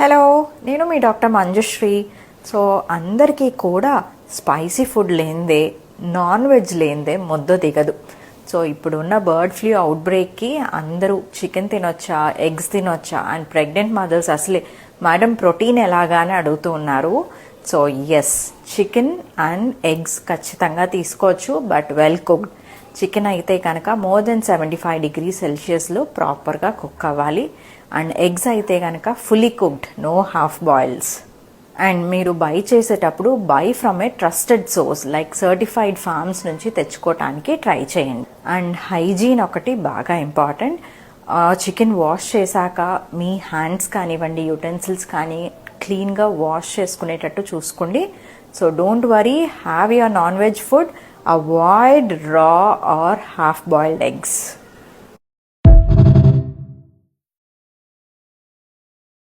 Hello, నేను మీ doctor Manjushree. So అందరికీ కూడా స్పైసీ ఫుడ్ లేనిదే, నాన్ వెజ్ లేనిదే ముద్ద దిగదు. సో ఇప్పుడున్న బర్డ్ ఫ్లూ అవుట్బ్రేక్కి అందరూ చికెన్ తినొచ్చా, ఎగ్స్ తినొచ్చా, అండ్ ప్రెగ్నెంట్ మదర్స్ అసలే మేడం ప్రోటీన్ ఎలాగానే అడుగుతూ ఉన్నారు. So yes, chicken and eggs ఖచ్చితంగా తీసుకోవచ్చు, బట్ వెల్ కుక్డ్. చికెన్ అయితే కనుక మోర్ దెన్ 75 degrees Celsiusలో ప్రాపర్గా కుక్ అవ్వాలి. అండ్ ఎగ్స్ అయితే కనుక fully cooked, no half boils. And మీరు బై చేసేటప్పుడు buy from a trusted source like certified farms నుంచి తెచ్చుకోవటానికి ట్రై చేయండి. అండ్ హైజీన్ ఒకటి బాగా ఇంపార్టెంట్. చికెన్ వాష్ చేశాక మీ హ్యాండ్స్ కానివ్వండి, యుటెన్సిల్స్ కానీ క్లీన్గా వాష్ చేసుకునేటట్టు చూసుకోండి. So don't worry, have your non veg food, avoid రా ఆర్ హాఫ్ బాయిల్డ్ ఎగ్స్.